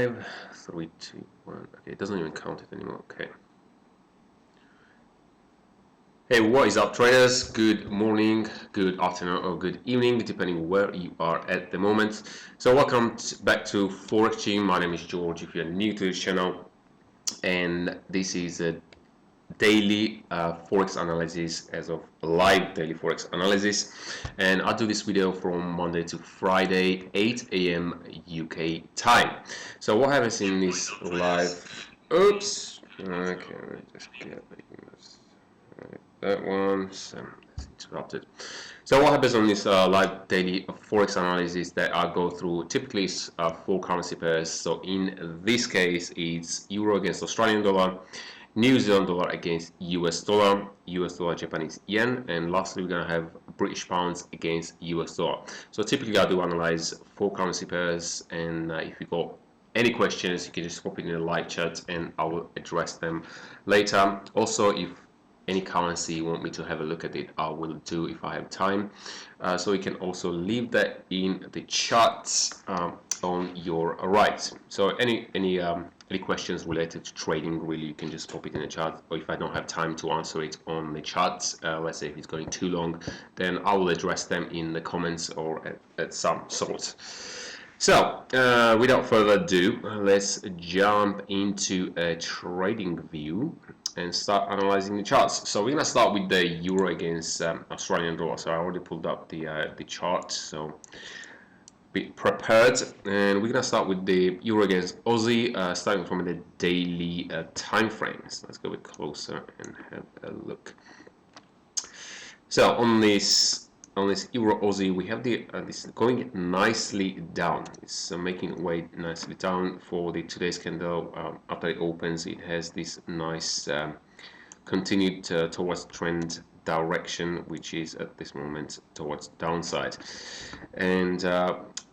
5, 3, 2, 1. Okay, it doesn't even count it anymore. Okay. Hey, what is up, traders? Good morning, good afternoon, or good evening, depending where you are at the moment. So, welcome back to Forex Team. My name is George. If you're new to this channel, and this is a daily forex analysis as of live daily forex analysis, and I do this video from Monday to Friday 8 a.m. UK time. So what happens in this live, oops, okay, just get that one, so it's interrupted. So what happens on this live daily forex analysis that I go through typically is 4 currency pairs. So in this case it's euro against Australian dollar, New Zealand dollar against US dollar, USD Japanese Yen, and lastly we're going to have British pounds against US dollar. So typically I do analyze 4 currency pairs, and if you got any questions you can just pop it in the live chat and I will address them later. Also, if any currency you want me to have a look at it, I will do if I have time. So you can also leave that in the charts on your right. So any questions related to trading, really, you can just pop it in the chat, or if I don't have time to answer it on the chat, let's say if it's going too long, then I will address them in the comments or at some sort. So without further ado, let's jump into a trading view and start analyzing the charts. So we're gonna start with the euro against Australian dollar. So I already pulled up the chart, so be prepared, and we're gonna start with the euro against Aussie, starting from the daily time frames. Let's go a bit closer and have a look. So on this euro Aussie, we have this going nicely down. It's making way nicely down for the today's candle. After it opens, it has this nice continued towards trend direction, which is at this moment towards downside. And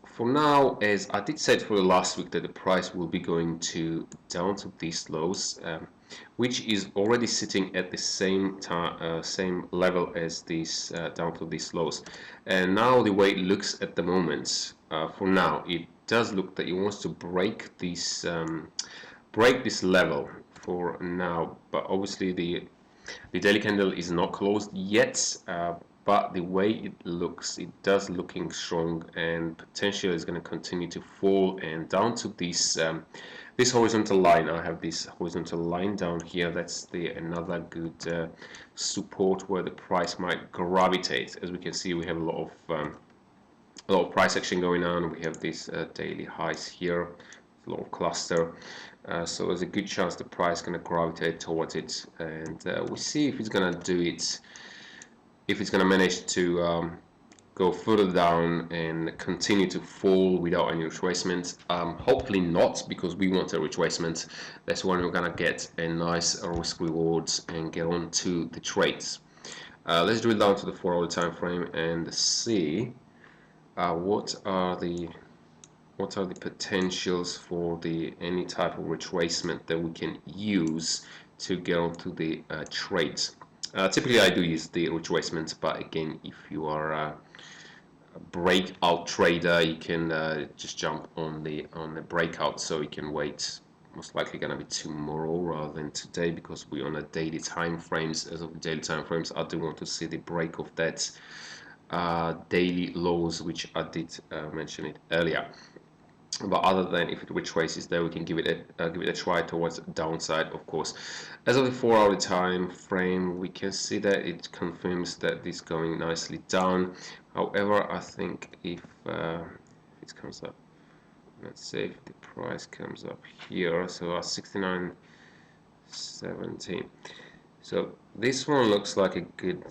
for now, as I did say for the last week, that the price will be going down to these lows, which is already sitting at the same level as these down to these lows. And now the way it looks at the moment, for now, it does look that it wants to break this level for now. But obviously the daily candle is not closed yet. But the way it looks, it does looking strong, and potentially is going to continue to fall and down to this this horizontal line. I have this horizontal line down here. That's another good support where the price might gravitate. As we can see, we have a lot of price action going on. We have these daily highs here, a lot of cluster. So there's a good chance the price is going to gravitate towards it, and we'll see if it's going to do it. If it's going to manage to go further down and continue to fall without any retracement. Hopefully not, because we want a retracement. That's when we're going to get a nice risk rewards and get on to the trades. Let's drill down to the 4-hour time frame and see what are the potentials for any type of retracement that we can use to get onto the trades. Typically I do use the retracement, but again, if you are a breakout trader, you can just jump on the breakout, so you can wait. Most likely gonna be tomorrow rather than today, because we're on a daily time frames. As of the daily time frames, I do want to see the break of that daily lows, which I did mention it earlier. But other than if it retraces there, we can give it a try towards downside, of course. As of the 4-hour time frame, we can see that it confirms that this is going nicely down. However, I think if it comes up, let's say if the price comes up here, so 69.17. So this one looks like a good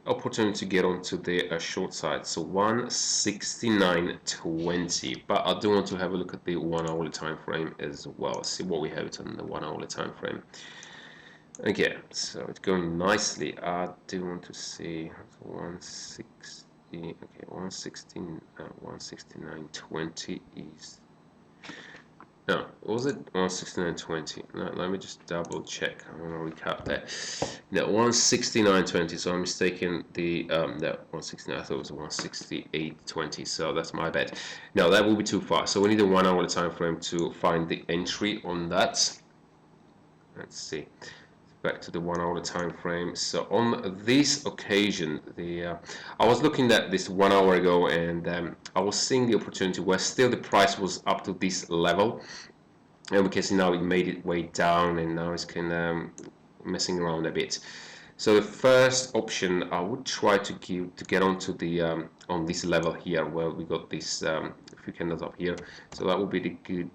opportunity to get onto the short side, so 169.20. But I do want to have a look at the 1-hour time frame as well, see what we have it on the 1-hour time frame. Okay, so it's going nicely. I do want to see 160. Okay, 169.20 is No, was it 169.20? No, let me just double check. I'm gonna recap that. No, 169.20. So I'm mistaken. The no, 169. I thought it was 168.20. So that's my bad. No, that will be too far. So we need a 1 hour time frame to find the entry on that. Let's see. Back to the 1 hour time frame. So on this occasion, I was looking at this 1 hour ago, and I was seeing the opportunity where still the price was up to this level, and we can see now it made its way down, and now it's messing around a bit. So the first option I would try to get onto the on this level here, where we got this few candles up here. So that would be the good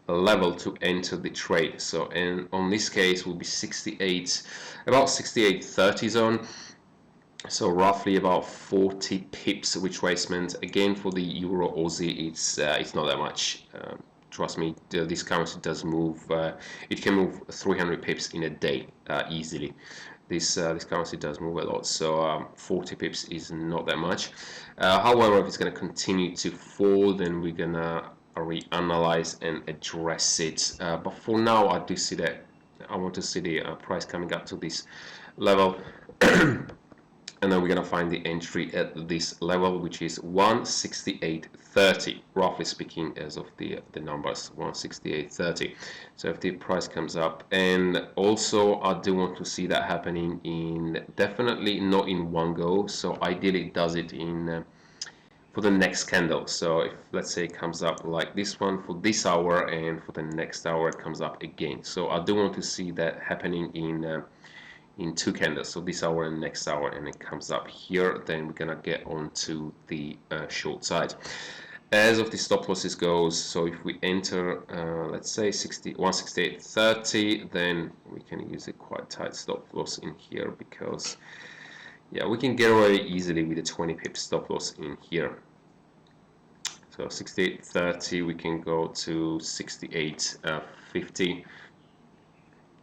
level to enter the trade. So, and on this case will be 68, about 68.30 zone. So roughly about 40 pips retracement. Again, for the Euro Aussie, it's not that much. Trust me, this currency does move. It can move 300 pips in a day easily. This currency does move a lot, so 40 pips is not that much. However, if it's going to continue to fall, then we're gonna reanalyze and address it. But for now, I do see that I want to see the price coming up to this level. And then we're going to find the entry at this level, which is 168.30, roughly speaking, as of the numbers, 168.30. So if the price comes up, and also I do want to see that happening in, definitely not in one go. So ideally it does it in for the next candle. So if, let's say, it comes up like this one for this hour, and for the next hour it comes up again. So I do want to see that happening in two candles, so this hour and next hour, and it comes up here, then we're gonna get onto the short side. As of the stop losses goes, so if we enter let's say 168.30, then we can use a quite tight stop loss in here, because yeah, we can get away easily with a 20 pip stop loss in here. So 68.30, we can go to 68.50.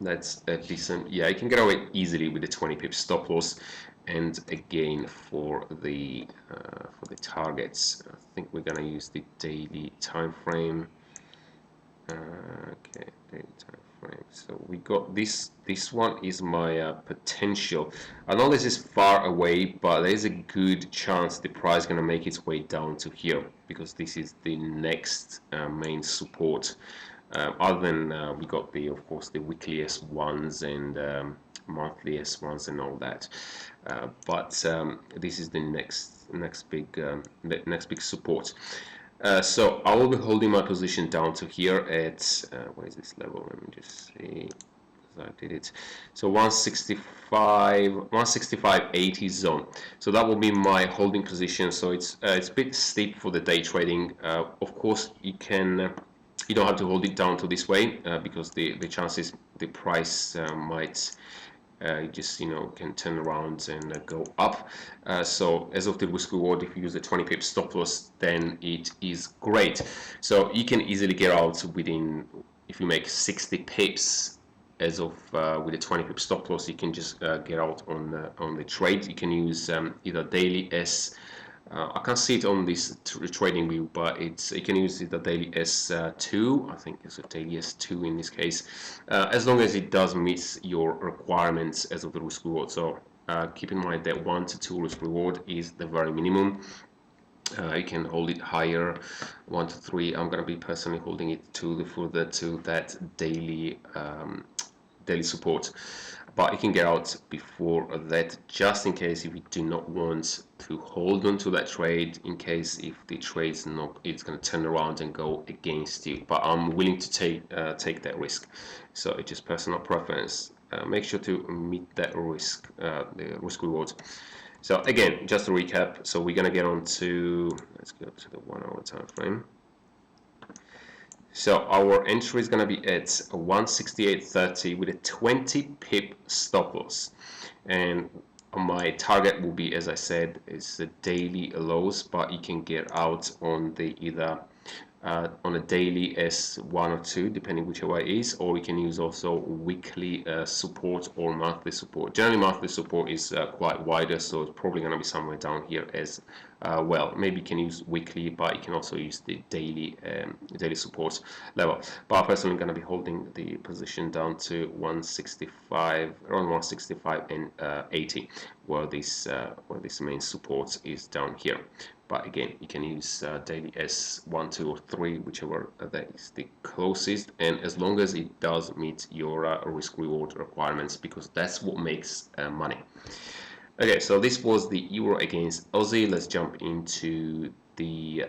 That's decent. Yeah, you can get away easily with the 20 pip stop loss. And again, for the targets, I think we're gonna use the daily time frame. Okay, daily time frame. So we got this. This one is my potential. I know this is far away, but there's a good chance the price is gonna make its way down to here, because this is the next main support. Other than we got the, of course, the weekly S1s and monthly S1s and all that, but this is the next big support. So I will be holding my position down to here at what is this level? Let me just see. I did it. So 165.80 zone. So that will be my holding position. So it's a bit steep for the day trading. Of course, you can. You don't have to hold it down to this way, because the chances the price might just can turn around and go up. So as of the risk reward, if you use a 20 pip stop loss, then it is great. So you can easily get out within, if you make 60 pips as of with a 20 pip stop loss, you can just get out on the trade. You can use either daily S. I can't see it on this trading view, but you can use the daily S2. I think it's a daily S2 in this case, as long as it does meet your requirements as of the risk reward. So keep in mind that 1 to 2 risk reward is the very minimum. You can hold it higher, 1 to 3. I'm gonna be personally holding it to further to that daily support. But you can get out before that, just in case if you do not want to hold on to that trade, in case if the trade's not, it's going to turn around and go against you. But I'm willing to take that risk. So it's just personal preference. Make sure to meet that risk, the risk reward. So again, just to recap, so we're going to get on to, let's go to the 1 hour time frame. So our entry is going to be at 168.30 with a 20 pip stop loss, and my target will be, as I said, is the daily lows, but you can get out on the either on a daily S1 or 2, depending which way it is, or you can use also weekly support or monthly support. Generally, monthly support is quite wider, so it's probably going to be somewhere down here as well, maybe you can use weekly, but you can also use the daily support level. But I'm personally going to be holding the position down to 165, around 165 and 80, where this main support is down here. But again, you can use daily as 1, 2, or 3, whichever that is the closest, and as long as it does meet your risk-reward requirements, because that's what makes money. Okay, so this was the euro against Aussie. Let's jump into the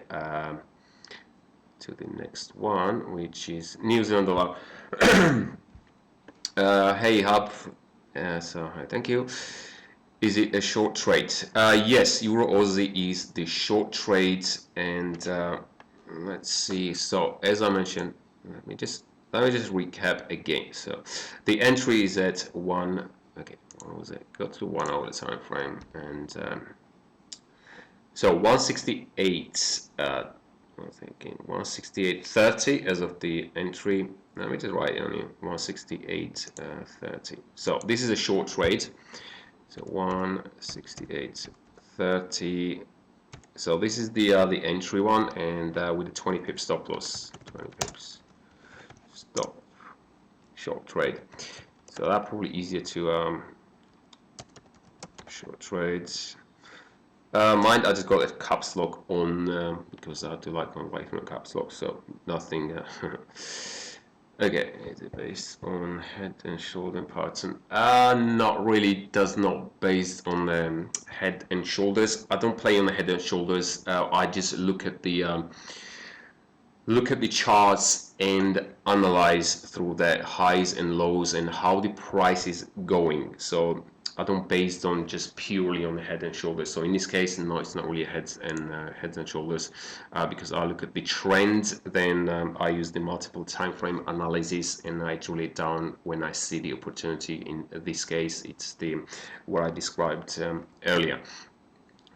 next one, which is New Zealand dollar. Hey Hub, so hi, thank you. Is it a short trade? Yes, Euro Aussie is the short trade, and let's see. So as I mentioned, let me just recap again. So the entry is at 1. Okay, what was it? Go to 1 hour time frame, and so 168. Again, 168.30 as of the entry. Let me just write only 168.30. So this is a short trade. So 168.30. So this is the entry one, and with a 20 pip stop loss, 20 pips stop short trade. So that's probably easier to short trades. Mind, I just got a caps lock on because I do like on life no caps lock, so nothing. Okay, is it based on head and shoulder pattern? Not really. Does not based on the head and shoulders. I don't play on the head and shoulders. I just look at the charts and analyze through the highs and lows and how the price is going. So I don't based on just purely on the head and shoulders. So in this case, no, it's not really heads and shoulders, because I look at the trend. Then I use the multiple time frame analysis, and I drill it down when I see the opportunity. In this case, it's the what I described earlier.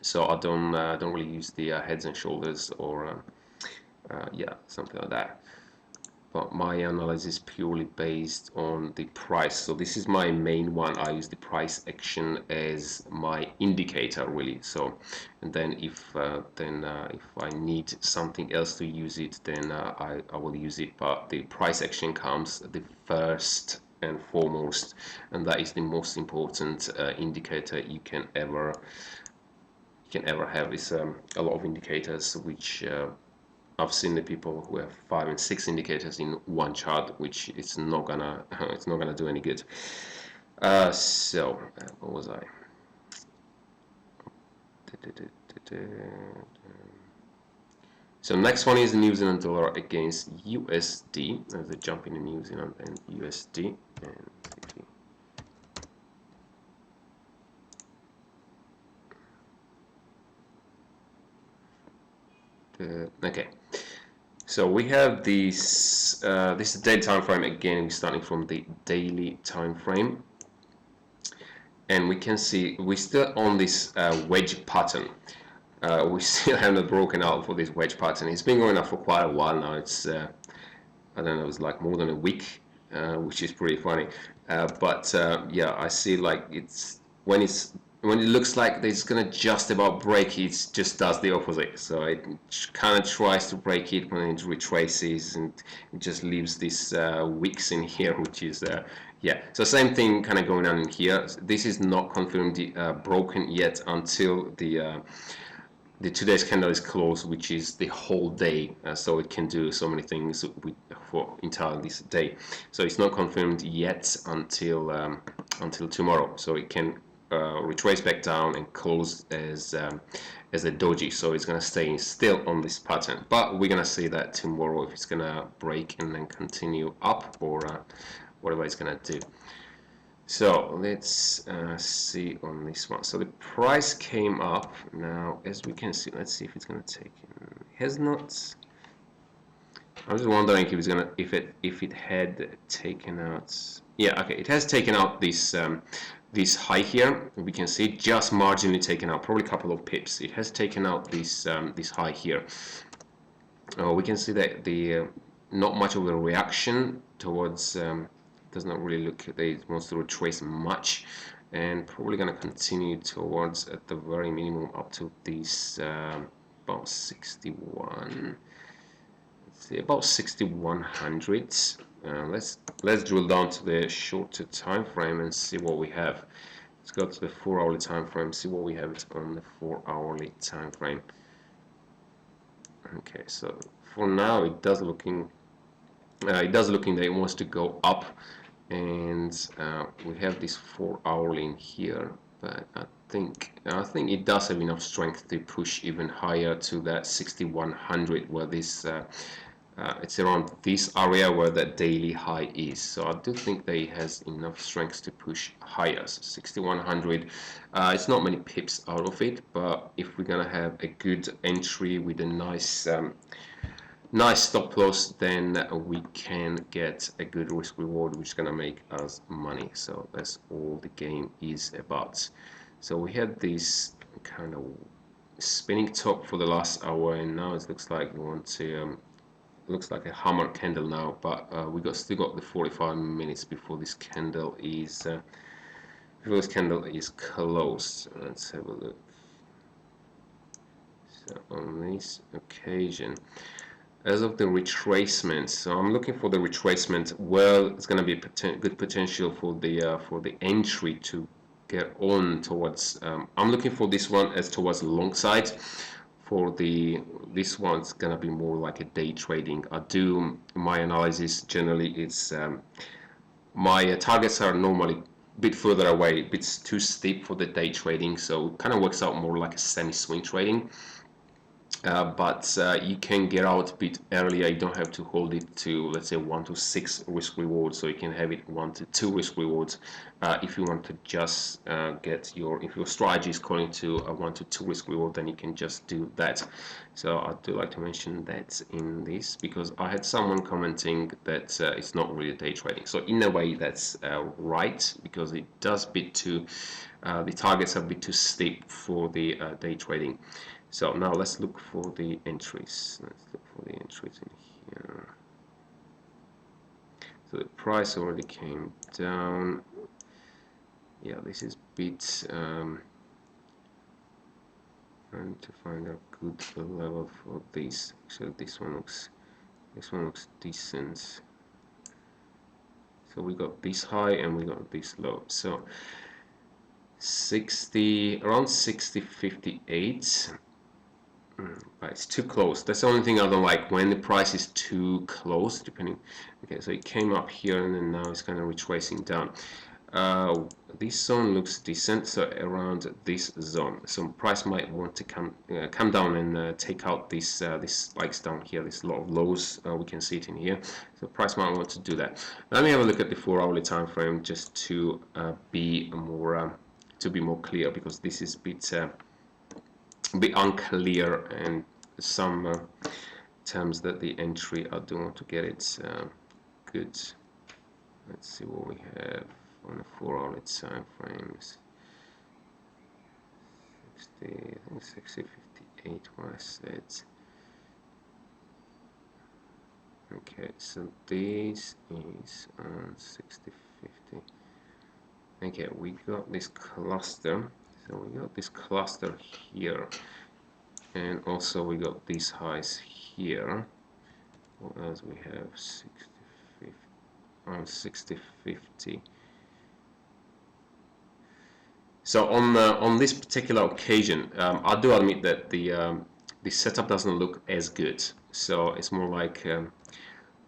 So I don't really use the heads and shoulders or yeah, something like that. But my analysis is purely based on the price. So this is my main one. I use the price action as my indicator, really. So, and then if I need something else to use it, then I will use it. But the price action comes the first and foremost, and that is the most important indicator you can ever have. Is a lot of indicators which I've seen the people who have 5 and 6 indicators in one chart, which it's not gonna do any good. So what was I? So next one is the New Zealand dollar against USD. There's a jump in the New Zealand and USD. And okay. So we have this. This is daily time frame again. We're starting from the daily time frame, and we can see we're still on this wedge pattern. We still haven't broken out for this wedge pattern. It's been going up for quite a while now. It's I don't know. It's like more than a week, which is pretty funny. But yeah, I see like when it looks like it's gonna just about break, it just does the opposite. So it kind of tries to break it when it retraces, and it just leaves this wicks in here, which is yeah. So same thing kind of going on in here. This is not confirmed broken yet until the 2 days candle is closed, which is the whole day, so it can do so many things for entire this day. So it's not confirmed yet until tomorrow. So it can retrace back down and close as a doji. So it's gonna stay still on this pattern. But we're gonna see that tomorrow if it's gonna break and then continue up, or whatever it's gonna do. So let's see on this one. So the price came up. Now, as we can see, let's see if it's gonna take it. Has not. I'm just wondering if it's gonna if it had taken out. Yeah, okay, it has taken out this this high here. We can see just marginally taken out, probably a couple of pips. It has taken out this this high here. We can see that the not much of a reaction towards. Does not really look like it wants to retrace much. and probably going to continue towards at the very minimum up to this about 61. Let's see, about 6100. Let's drill down to the shorter time frame and see what we have. Let's go to the 4-hourly time frame, see what we have it on the 4-hourly time frame. Okay, so for now it does looking that it wants to go up, and we have this 4-hourly in here, but I think it does have enough strength to push even higher to that 6100, where this it's around this area where that daily high is. So I do think that it has enough strength to push higher. So 6100, it's not many pips out of it, but if we're gonna have a good entry with a nice nice stop loss, then we can get a good risk reward, which is gonna make us money. So that's all the game is about. So we had this kind of spinning top for the last hour, and now it looks like we want to looks like a hammer candle now, but we still got the 45 minutes before this candle is closed. Let's have a look. So on this occasion, as of the retracement, so I'm looking for the retracement. Well, it's going to be good potential for the entry to get on towards. I'm looking for this one as towards the long side. For this one's gonna be more like a day trading. I do my analysis generally. It's my targets are normally a bit further away, a bit too steep for the day trading, so it kind of works out more like a semi-swing trading. But you can get out a bit earlier. You don't have to hold it to, let's say, 1 to 6 risk rewards, so you can have it 1 to 2 risk rewards if you want to just get if your strategy is calling to a 1 to 2 risk reward, then you can just do that. So I do like to mention that in this, because I had someone commenting that it's not really day trading. So in a way that's right, because it does bit too the targets are a bit too steep for the day trading. So now let's look for the entries. Let's look for the entries in here. So the price already came down. Yeah, this is a bit trying to find a good level for this. So this one looks decent. So we got this high and we got this low. So around 60.58. But it's too close. That's the only thing I don't like, when the price is too close, depending. Okay, so it came up here and then now it's kind of retracing down. This zone looks decent, so around this zone. So price might want to come down and take out these spikes down here, this lot of lows. We can see it in here. So price might want to do that. Let me have a look at the 4-hourly time frame just to be more clear, because this is a bit unclear, and some terms that the entry, I do want to get it good. Let's see what we have on the 4-hourly time frames. 60.58 what I said. Okay, so this is on 60.50. Okay, we got this cluster. So we got this cluster here, and also we got these highs here. What else we have? 60.50. So on this particular occasion, I do admit that the setup doesn't look as good. So it's more like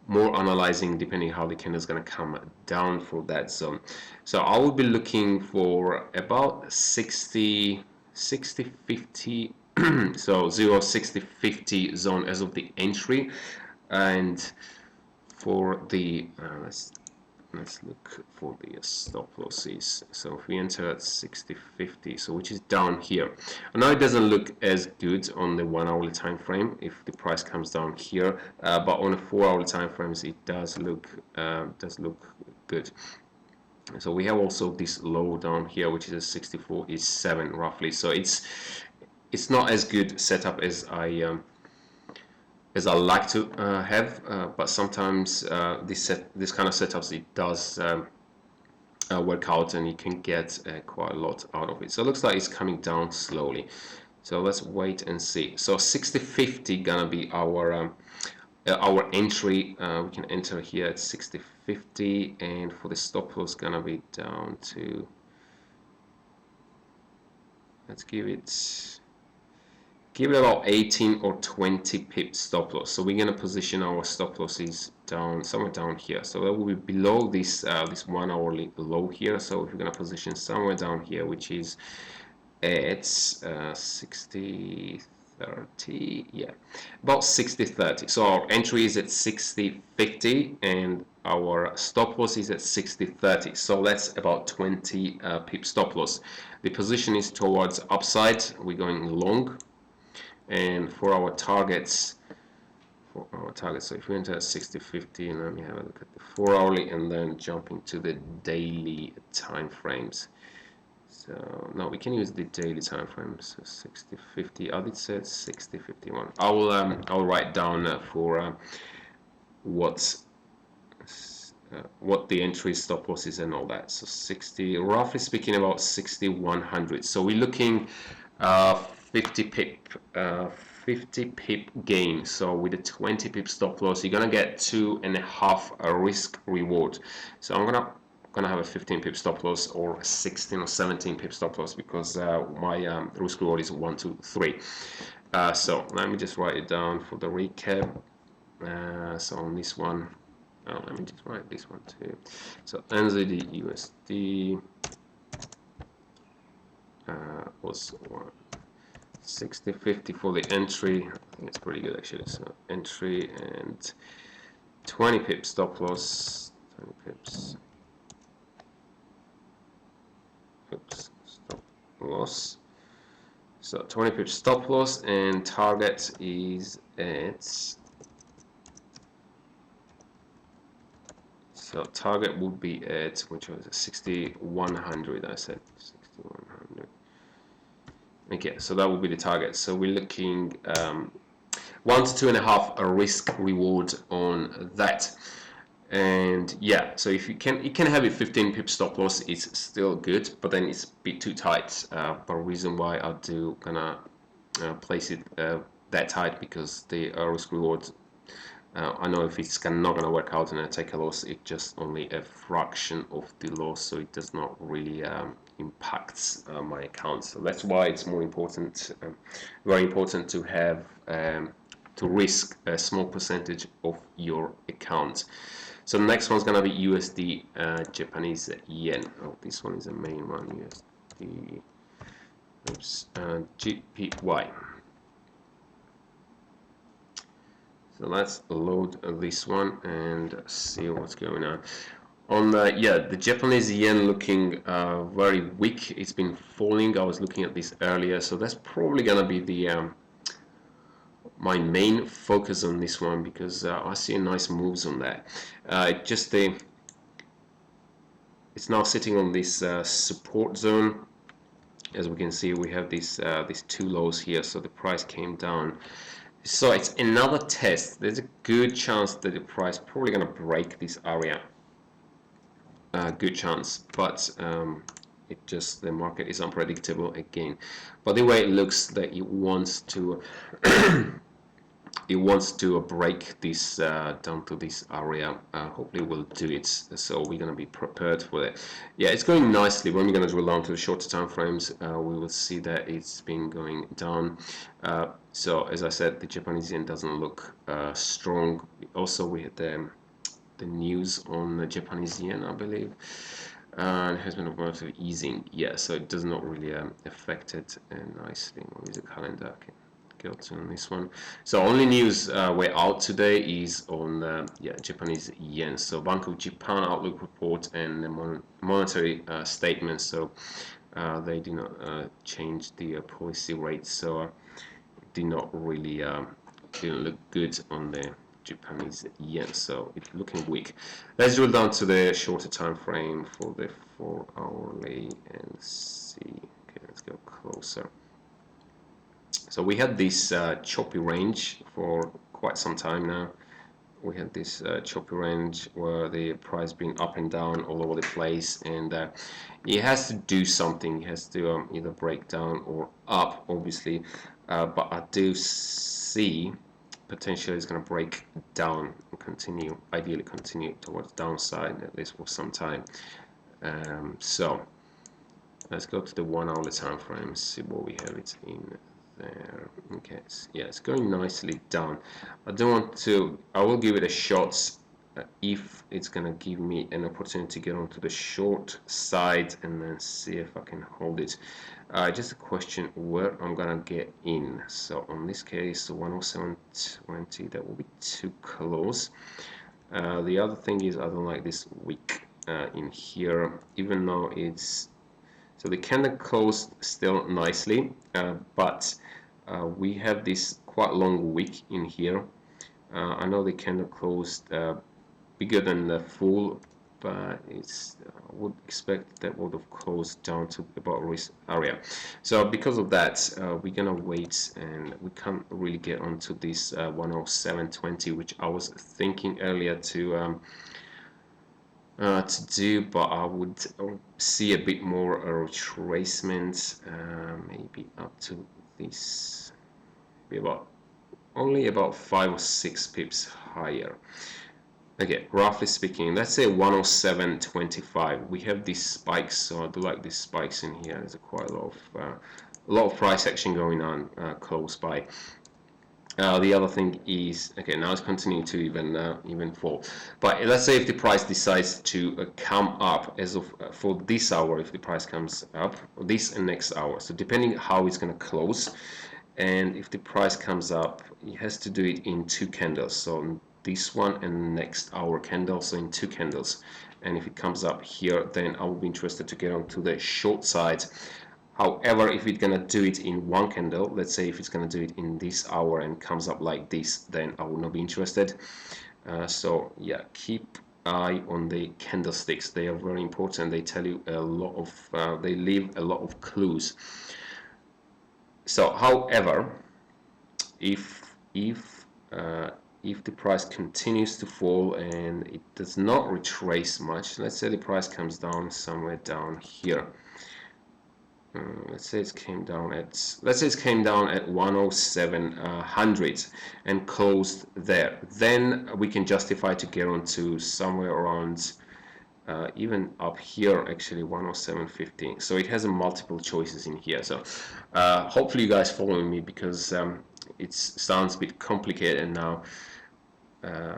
more analyzing depending how the candle is going to come down for that zone. So I will be looking for about 60.50 so 0.6050 zone as of the entry, and for the let's look for the stop losses. So if we enter at 60.50, so which is down here. I know it doesn't look as good on the 1-hourly time frame if the price comes down here, but on the 4-hourly time frames it does look good. So we have also this low down here, which is a 64.7 roughly. So it's not as good setup as I like to have, but sometimes this kind of setups, work out, and you can get quite a lot out of it. So it looks like it's coming down slowly. So let's wait and see. So 60.50 gonna be our entry. We can enter here at 60.50, and for the stop loss gonna be down to, let's give it about 18 or 20 pips stop loss. So we're gonna position our stop losses down somewhere down here. So that will be below this this 1 hourly low here. So if we're gonna position somewhere down here, which is at 60.30, yeah, about 60.30. So our entry is at 60.50 and our stop loss is at 60.30. So that's about 20 pip stop loss. The position is towards upside. We're going long. And for our targets, so if we enter at 60.50, and let me have a look at the 4 hourly and then jump into the daily time frames. So no, we can use the daily time frames. So 60.50. I did say 60.51. I'll write down for what the entry, stop losses and all that. So 60, roughly speaking, about 60.100. So we're looking 50 pip gain. So with a 20 pip stop loss, you're gonna get 2.5 risk reward. So I'm gonna have a 15 pip stop loss or 16 or 17 pip stop loss, because my risk reward is 1, 2, 3. So let me just write it down for the recap. So on this one, let me just write this one too. So NZDUSD was 60.50 for the entry. I think it's pretty good actually. So entry and 20 pips stop loss. 20 pips. Oops, stop loss. So 20 pips stop loss, and target is at, so target would be at, which was 6100. I said 6100. Okay, so that would be the target. So we're looking 1 to 2.5 a risk reward on that. And yeah, so if you can have a 15 pip stop loss, it's still good, but then it's a bit too tight. But reason why I do gonna place it that tight, because the risk reward, I know if it's not gonna work out and I take a loss, it's just only a fraction of the loss, so it does not really impacts my account. So that's why it's more important, very important to have to risk a small percentage of your account. So the next one's gonna be USD Japanese Yen. Oh, this one is the main one. USD GBPY. So let's load this one and see what's going on. On the Japanese yen looking very weak. It's been falling. I was looking at this earlier, so that's probably gonna be the my main focus on this one, because I see nice moves on that. It's now sitting on this support zone. As we can see, we have these two lows here, so the price came down. So it's another test. There's a good chance that the price probably gonna break this area. Good chance, but the market is unpredictable again. But the way it looks, that it wants to it wants to break this down to this area. Hopefully we'll do it, so we're going to be prepared for it. Yeah, it's going nicely. When we're going to drill down to the shorter time frames, we will see that it's been going down. So as I said, the Japanese yen doesn't look strong. Also, we had the news on the Japanese yen, I believe, and has been about easing. Yeah, so it does not really affect it nicely. What is the calendar? Okay. Go to on this one. So only news we're out today is on Japanese yen. So Bank of Japan outlook report and the monetary statements. So they do not change the policy rates. So it did not really didn't look good on the Japanese yen. So it's looking weak. Let's drill down to the shorter time frame for the 4 hourly and see. Okay, let's go closer. So we had this choppy range for quite some time now. we had this choppy range where the price been up and down all over the place, and it has to do something. It has to either break down or up, obviously, but I do see potentially it's going to break down and continue, ideally continue towards downside, at least for some time. So let's go to the 1 hourly time frame, see what we have it in there. Okay, yeah, it's going nicely down. I don't want to, I will give it a shot if it's gonna give me an opportunity to get onto the short side and then see if I can hold it. Just a question where I'm gonna get in. So on this case, 107.20, that will be too close. The other thing is I don't like this wick in here, even though it's, so the candle closed still nicely, but we have this quite long wick in here. I know the candle closed bigger than the full, but it's I would expect that would have closed down to about risk area. So because of that, we're gonna wait, and we can't really get onto this 107.20, which I was thinking earlier to do, but I would see a bit more retracement, maybe up to this, maybe about only about 5 or 6 pips higher. Okay, roughly speaking, let's say 107.25. We have these spikes, so I do like these spikes in here. There's quite a lot of price action going on close by. The other thing is, okay, now it's continuing to even fall. But let's say if the price decides to come up as of for this hour, if the price comes up, this and next hour. So depending how it's going to close, and if the price comes up, it has to do it in 2 candles. So this one and next hour candle, so in 2 candles. And if it comes up here, then I will be interested to get onto the short side. However, if it's gonna do it in 1 candle, let's say if it's gonna do it in this hour and comes up like this, then I will not be interested. So yeah, keep eye on the candlesticks. They are very important. They tell you a lot of, they leave a lot of clues. So, however, if the price continues to fall and it does not retrace much, let's say the price comes down somewhere down here. Let's say it came down at 10700 and closed there. Then we can justify to get onto somewhere around even up here, actually 107.15. So it has a multiple choices in here. So hopefully you guys following me, because it sounds a bit complicated now.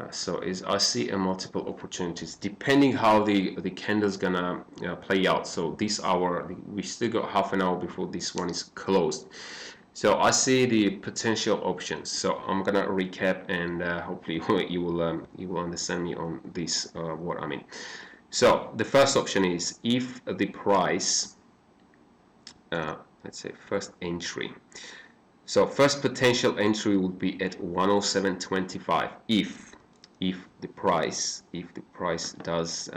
So I see a multiple opportunities depending how the candle's gonna play out. So this hour, we still got half an hour before this one is closed. So I see the potential options. So I'm gonna recap, and hopefully you will understand me on this, what I mean. So the first option is if the price, let's say first entry. So first potential entry would be at 107.25 if the price does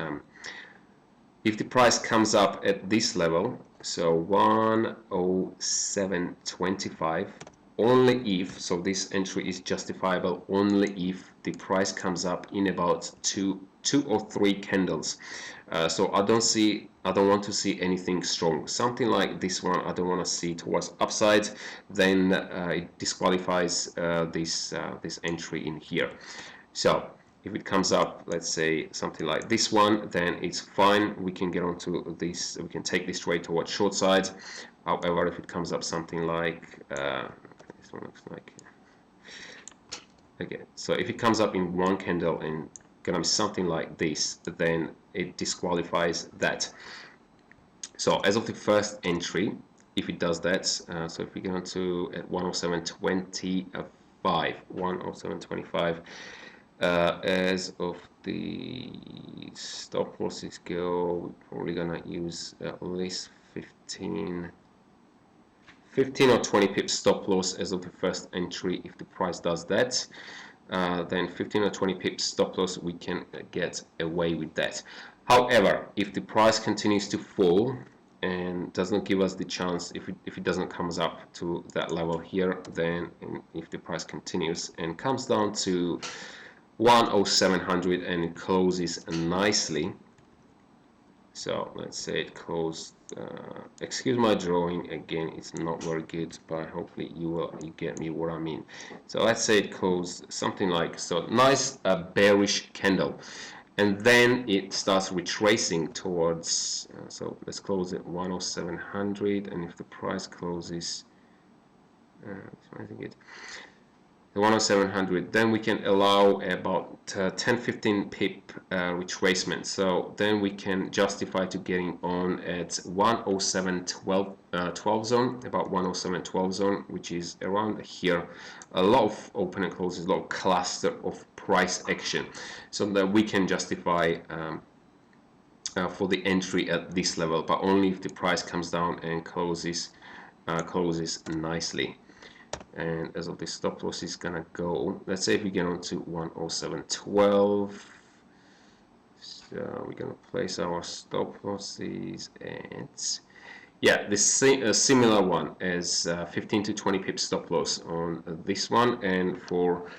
if the price comes up at this level, so 107.25, only if, so this entry is justifiable only if the price comes up in about two or three candles. So I don't want to see anything strong. Something like this one, I don't want to see towards upside. Then it disqualifies this entry in here. So if it comes up, let's say something like this one, then it's fine. We can get onto this. We can take this trade towards short side. However, if it comes up something like this one looks like, okay. So if it comes up in 1 candle and gonna be something like this, then it disqualifies that. So as of the first entry, if it does that, so if we get onto at 107.25, as of the stop losses go, we're probably gonna use at least 15 or 20 pips stop loss as of the first entry. If the price does that, then 15 or 20 pips stop loss, we can get away with that. However, if the price continues to fall and does not give us the chance, if it doesn't comes up to that level here, then if the price continues and comes down to 10700 and it closes nicely. So let's say it closed, excuse my drawing again, it's not very good, but hopefully you get me what I mean. So let's say it closed something like so, nice bearish candle, and then it starts retracing towards so let's close it 10700, and if the price closes I think it the 10700, then we can allow about 10-15 pip retracement. So then we can justify to getting on at 10712 zone, about 10712 zone, which is around here. A lot of open and closes, a lot of cluster of price action, so that we can justify for the entry at this level, but only if the price comes down and closes nicely. And as of the stop loss is gonna go, let's say if we get on to 10712, so we're gonna place our stop losses at, yeah, this similar one as 15 to 20 pips stop loss on this one. And for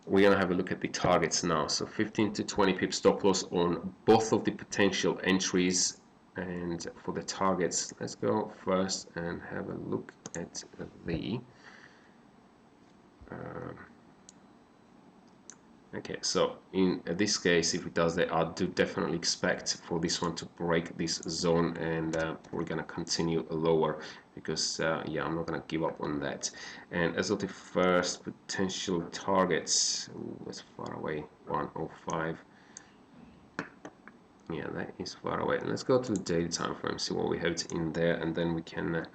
we're gonna have a look at the targets now. So 15 to 20 pips stop loss on both of the potential entries. And for the targets, let's go first and have a look at the okay, so in this case, if it does that, I do definitely expect for this one to break this zone, and we're gonna continue lower because yeah, I'm not gonna give up on that. And as of the first potential targets, that's far away, 105. Yeah, that is far away. Let's go to the daily time frame, see what we have in there, and then we can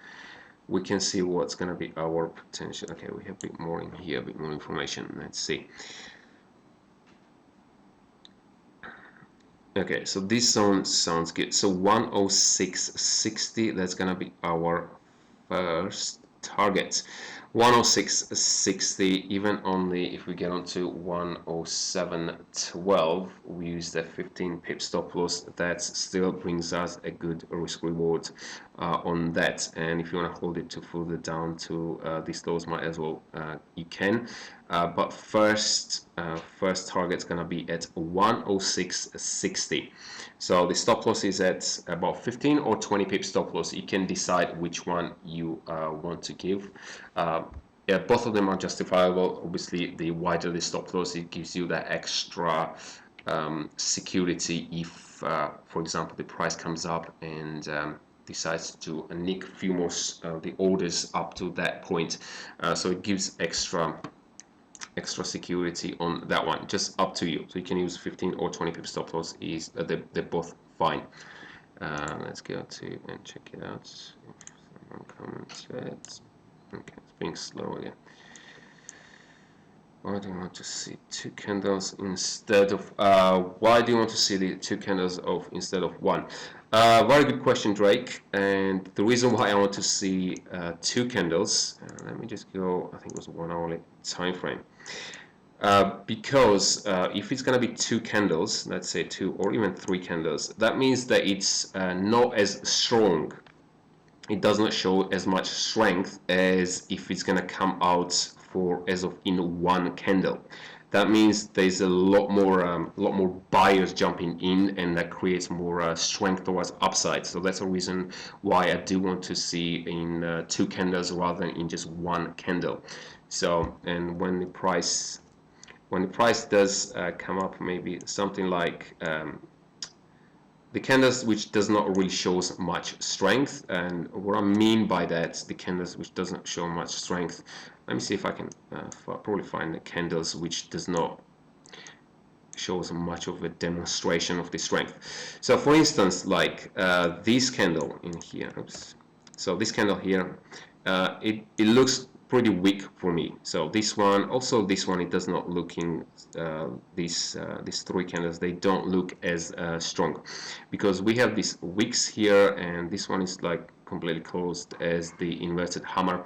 see what's going to be our potential. Okay, we have a bit more in here, a bit more information. Let's see. Okay, so this zone sounds good. So 106.60, that's going to be our first target. 106.60, even only if we get onto 107.12, we use the 15 pip stop loss, that still brings us a good risk reward on that. And if you want to hold it to further down to these lows, might as well you can, but first target's gonna be at 106.60. so the stop loss is at about 15 or 20 pip stop loss. You can decide which one you want to give. Yeah, both of them are justifiable. Obviously, the wider the stop loss, it gives you that extra security if, for example, the price comes up and decides to nick a few more the orders up to that point. So it gives extra security on that one. Just up to you. So you can use 15 or 20 pip stop loss. Is they're both fine. Let's go to and check it out. If someone commented. Okay, it's being slow again. Why do you want to see two candles instead of why do you want to see the two candles of instead of one? Very good question, Drake. And the reason why I want to see two candles, let me just go, I think it was 1 hourly time frame. Because if it's going to be two candles, let's say two or even three candles, that means that it's not as strong. It does not show as much strength as if it's going to come out for as of in one candle. That means there's a lot more buyers jumping in, and that creates more strength towards upside. So that's a reason why I do want to see in two candles rather than in just one candle. So, and when the price does come up, maybe something like the candles which does not really shows much strength. And what I mean by that, the candles which doesn't show much strength, let me see if I can probably find the candles which does not shows much of a demonstration of the strength. So for instance, like this candle in here, oops. So this candle here, it looks pretty weak for me. So this one, also this one, it does not looking these three candles, they don't look as strong, because we have these wicks here, and this one is like completely closed as the inverted hammer.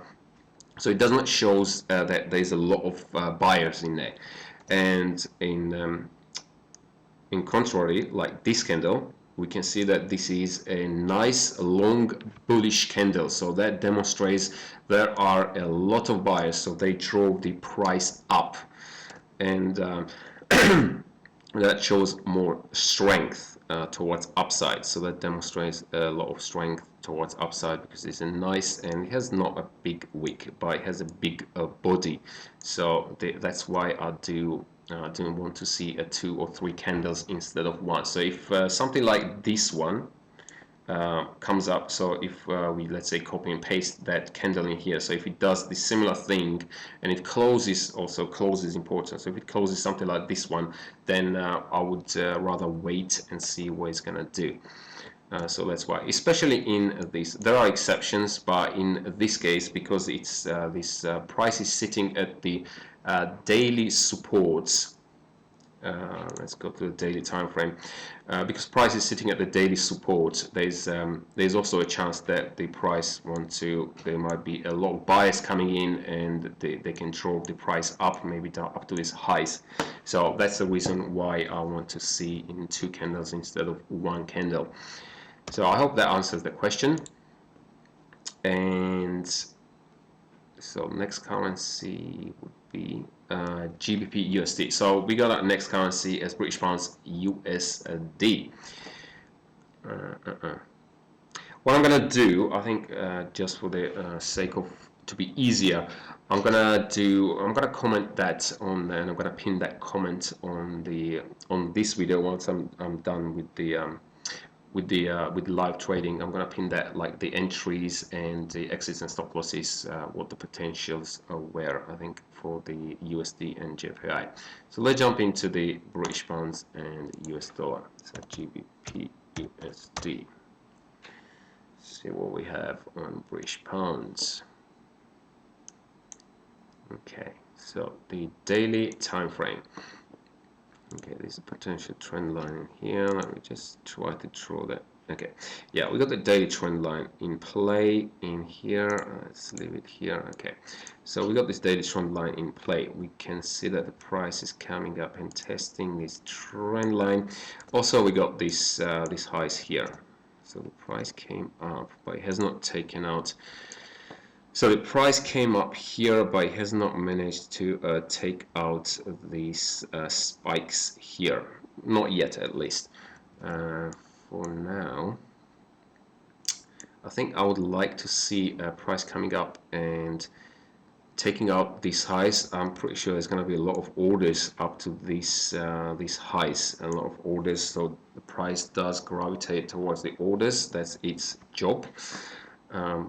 So it does not shows that there's a lot of buyers in there. And in contrary, like this candle, we can see that this is a nice long bullish candle. So that demonstrates there are a lot of buyers, so they drove the price up. And that shows more strength towards upside. So that demonstrates a lot of strength towards upside because it's a nice, and it has not a big wick, but it has a big body. So that's why I do want to see a 2 or 3 candles instead of one. So if something like this one comes up, so if we, let's say, copy and paste that candle in here, so if it does the similar thing and it closes, also closes important, so if it closes something like this one, then I would rather wait and see what it's gonna do. So that's why, especially in this, there are exceptions, but in this case, because it's this price is sitting at the daily supports. Let's go to the daily time frame. Because price is sitting at the daily support, there's also a chance that the price there might be a lot of buyers coming in, and they can draw the price up, maybe down up to its highs. So that's the reason why I want to see in 2 candles instead of 1 candle. So I hope that answers the question. And so next currency would be GBPUSD. So we got our next currency as British pounds USD. What I'm gonna do, I think, just for the sake of to be easier, I'm gonna comment that on, and I'm gonna pin that comment on this video once I'm done with live trading. I'm gonna pin that, like the entries and the exits and stop losses, what the potentials were, I think, for the USD and JPY. So let's jump into the British pounds and US dollar. So GBPUSD. See what we have on British pounds. Okay, so the daily time frame. Okay, there's a potential trend line here. Let me just try to draw that. Okay, yeah, we got the daily trend line in play in here. Let's leave it here. Okay, so we got this daily trend line in play. We can see that the price is coming up and testing this trend line. Also, we got this highs here. So the price came up, but it has not taken out. So the price came up here, but it has not managed to take out these spikes here. Not yet, at least. For now, I think I would like to see a price coming up and taking out these highs. I'm pretty sure there's going to be a lot of orders up to these highs, a lot of orders. So the price does gravitate towards the orders. That's its job.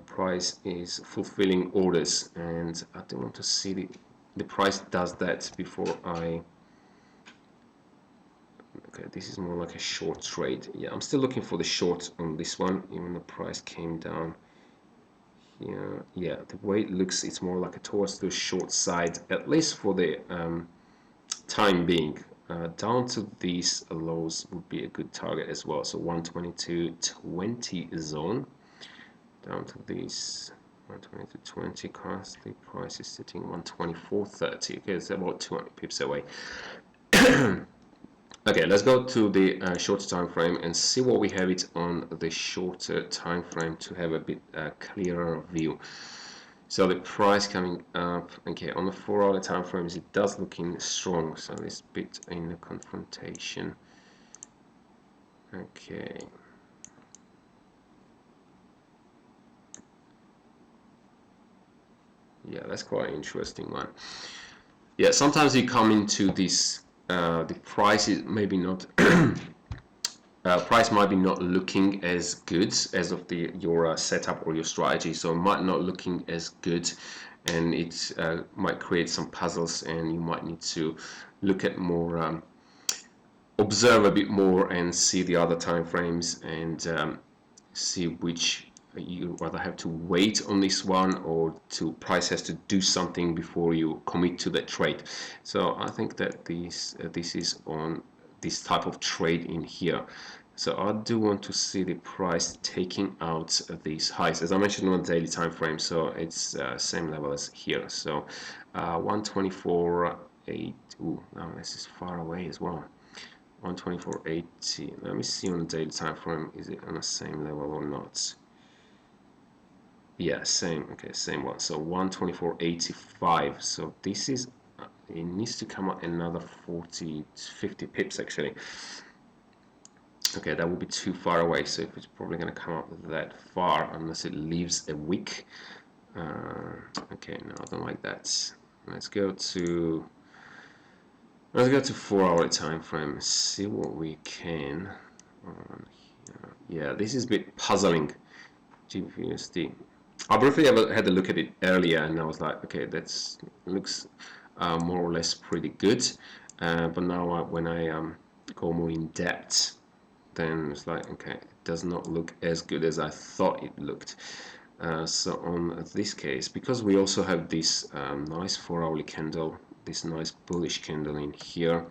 Price is fulfilling orders, and I do want to see the price does that before I. Okay, this is more like a short trade. Yeah, I'm still looking for the short on this one, even the price came down here. Yeah, the way it looks, it's more like a towards the short side, at least for the time being. Down to these lows would be a good target as well. So 122.20 zone. Down to these 120 currently price is sitting 124.30. Okay, it's about 200 pips away. Okay, let's go to the shorter time frame and see what we have it on the shorter time frame to have a bit clearer view. So the price coming up, okay, on the 4-hour time frames, it does looking strong. So this bit in the confrontation. Okay. Yeah, that's quite an interesting one. Yeah, sometimes you come into this, the price is maybe not, price might be not looking as good as of your setup or your strategy, so it might not looking as good, and it might create some puzzles, and you might need to look at more, observe a bit more, and see the other time frames, and see which you rather have to wait on this one, or price has to do something before you commit to that trade. So I think that this is on this type of trade in here. So I do want to see the price taking out these highs, as I mentioned, on the daily time frame. So it's same level as here. So 124.8. Ooh, now this is far away as well. 124.80. Let me see on the daily time frame. Is it on the same level or not? Yeah, same. Okay, same one. So 124.85. So this is it needs to come up another 40 to 50 pips actually. Okay, that would be too far away, so it's probably going to come up that far unless it leaves a wick. Okay, no, I don't like that. Let's go to 4-hour time frame. See what we can. Yeah, this is a bit puzzling. GBPUSD. I briefly had a look at it earlier, and I was like, okay, that looks more or less pretty good. But now when I go more in depth, then it's like, okay, it does not look as good as I thought it looked. So on this case, because we also have this nice 4-hourly candle, this nice bullish candle in here.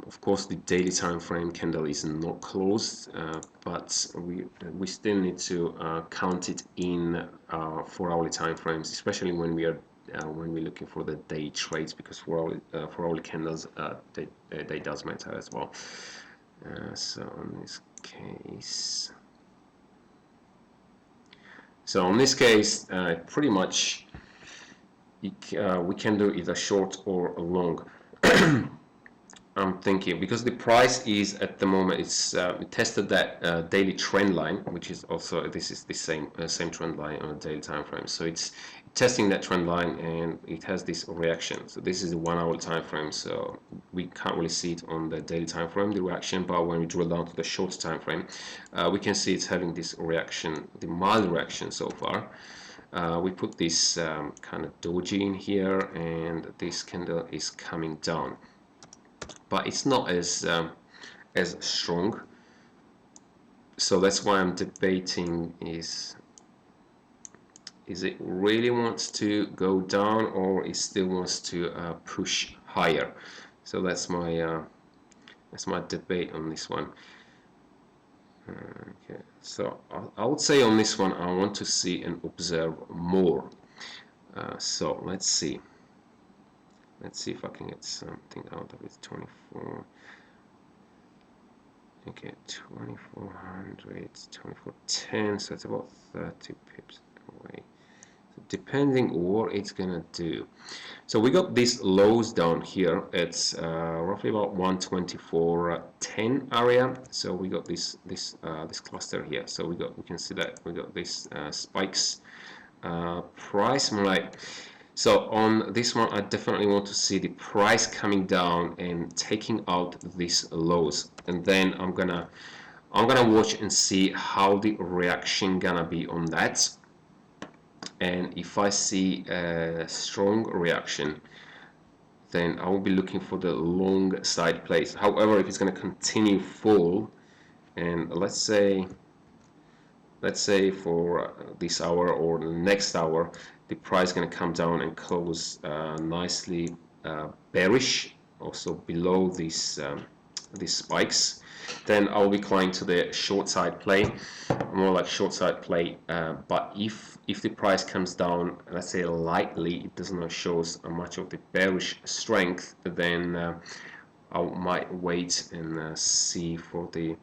Of course, the daily time frame candle is not closed, but we still need to count it in 4-hourly time frames, especially when we're looking for the day trades, because 4-hourly candles they does matter as well. So in this case, pretty much we can do either short or long. I'm thinking because the price is at the moment it tested that daily trend line, which is also this is the same trend line on a daily time frame. So it's testing that trend line and it has this reaction. So this is the 1-hour time frame. So we can't really see it on the daily time frame, the reaction, but when we drill down to the short time frame, we can see it's having this reaction, the mild reaction so far. We put this kind of doji in here, and this candle is coming down, but it's not as strong. So that's why I'm debating is it really wants to go down or it still wants to push higher. So that's my debate on this one. Okay, so I would say on this one I want to see and observe more. So let's see if I can get something out of it. 24. Okay, 2400, 2410, so it's about 30 pips away. So depending what it's gonna do. So we got these lows down here. It's roughly about 124.10 area. So we got this cluster here. So we can see that we got these spikes. Price more like. So on this one, I definitely want to see the price coming down and taking out these lows, and then I'm gonna watch and see how the reaction gonna be on that. And if I see a strong reaction, then I will be looking for the long side plays. However, if it's gonna continue fall, and let's say for this hour or the next hour, the price is going to come down and close nicely bearish, also below these spikes, then I'll be inclined to the short side play, more like short side play. But if the price comes down, let's say lightly, it does not show much of the bearish strength, then I might wait and see for the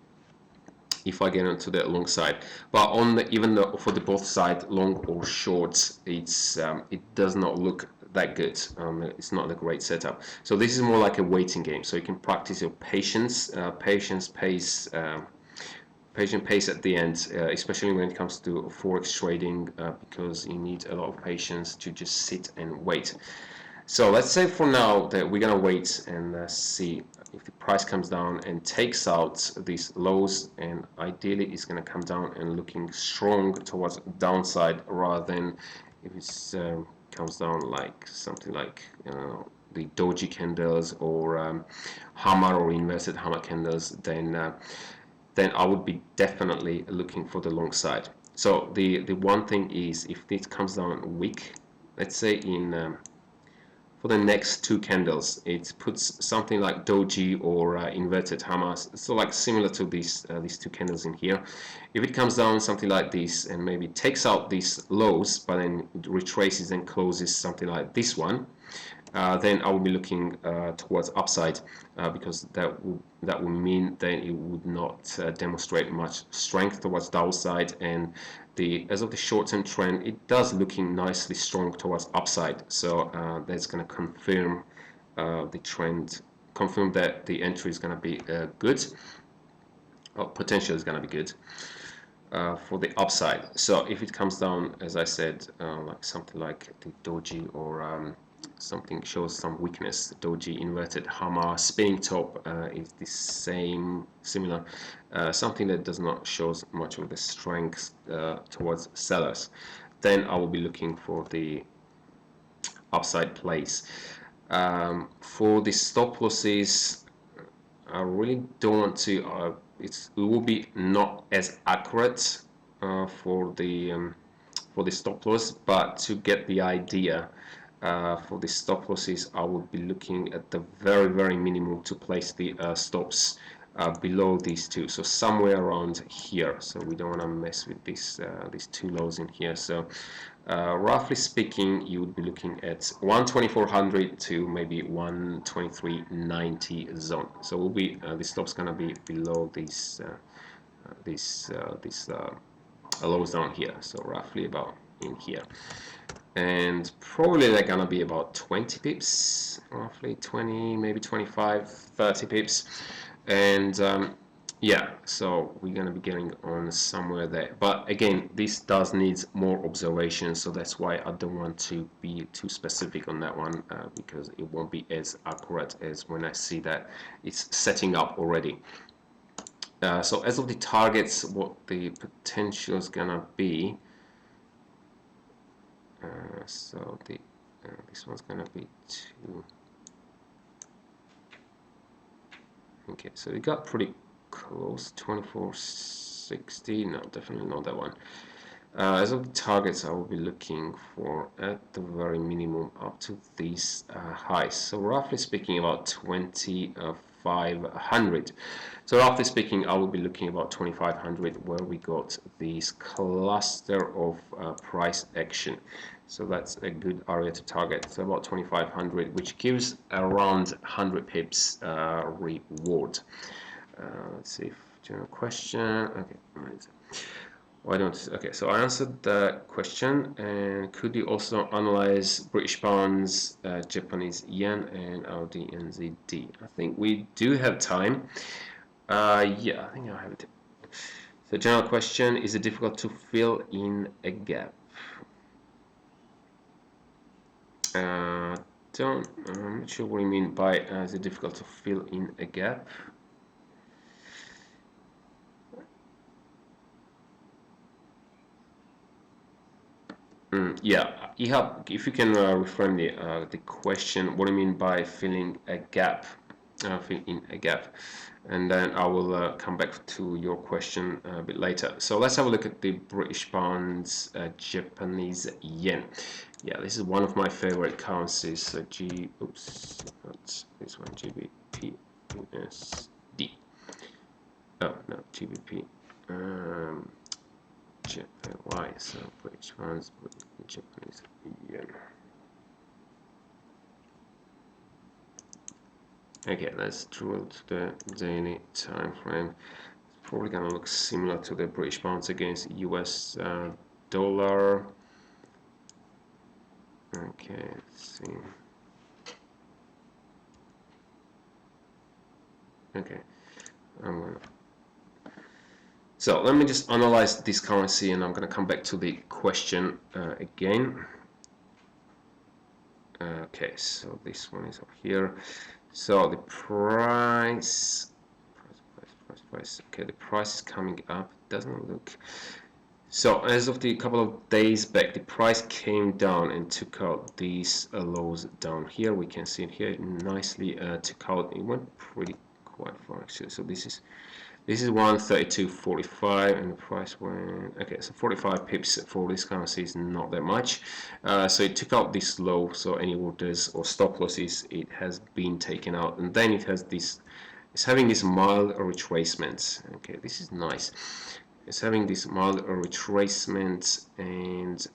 if I get onto the long side. But on even though for the both side, long or short, it does not look that good. It's not a great setup. So this is more like a waiting game. So you can practice your patience, patient pace at the end, especially when it comes to forex trading, because you need a lot of patience to just sit and wait. So let's say for now that we're gonna wait and see if the price comes down and takes out these lows, and ideally it's gonna come down and looking strong towards downside, rather than if it comes down like something like the doji candles or hammer or inverted hammer candles, then I would be definitely looking for the long side. So the one thing is, if it comes down weak, let's say in for the next two candles, it puts something like doji or inverted hammer, so like similar to these two candles in here. If it comes down something like this and maybe takes out these lows, but then retraces and closes something like this one, then I will be looking towards upside, because that will mean that it would not demonstrate much strength towards downside, and as of the short-term trend, it does looking nicely strong towards upside. So that's going to confirm the trend, confirm that the entry is going to be good, or potential is going to be good for the upside. So if it comes down, as I said, like something like the doji, or something shows some weakness, the doji inverted hammer spinning top is the similar, something that does not show much of the strength towards sellers, then I will be looking for the upside plays. For the stop losses, I really don't want to. It will be not as accurate for the stop loss, but to get the idea, for the stop losses, I would be looking at the very minimum to place the stops below these two, so somewhere around here. So we don't want to mess with these two lows in here. So roughly speaking, you would be looking at 12400 to maybe 123.90 zone. So will be the stop's gonna be below these lows down here. So roughly about in here, and probably they're gonna be about 20 pips, roughly 20, maybe 25, 30 pips, and yeah, so we're going to be getting on somewhere there. But again, this does need more observation, so that's why I don't want to be too specific on that one, because it won't be as accurate as when I see that it's setting up already. So as of the targets, what the potential is going to be, so the this one's going to be 2. Okay, so we got pretty close, 2460. No, definitely not that one. As of the targets, I will be looking for at the very minimum up to these highs. So roughly speaking, about 2500. So roughly speaking, I will be looking about 2500, where we got this cluster of price action. So that's a good area to target. So about 2500, which gives around 100 pips reward. Let's see if general question. Okay, right. Why don't? Okay, so I answered the question. And could you also analyze British pounds, Japanese yen, and AUDNZD? I think we do have time. Yeah, I think I have it. So general question: is it difficult to fill in a gap? I'm not sure what you mean by is it difficult to fill in a gap. Yeah, if you can reframe the question, what do you mean by filling a gap? Fill in a gap, and then I will come back to your question a bit later. So let's have a look at the British pounds, Japanese yen. Yeah, this is one of my favorite currencies. So oops, not this one, GBPUSD. Oh no, GBP. JPY, so British pounds, Japanese yen. Okay, let's drill to the daily time frame. It's probably gonna look similar to the British pounds against US dollar. Okay, let's see. Okay, so let me just analyze this currency, and I'm going to come back to the question again. Okay, so this one is up here. So the price. Okay, the price is coming up. It doesn't look. So as of the couple of days back, the price came down and took out these lows down here. We can see it here. It nicely took out. It went pretty quite far actually. So this is 132.45, and the price went, okay, so 45 pips for this currency is not that much. So it took out this low, so any orders or stop losses, it has been taken out, and then it has this, it's having this mild retracement. Okay, this is nice. It's having this mild retracement, and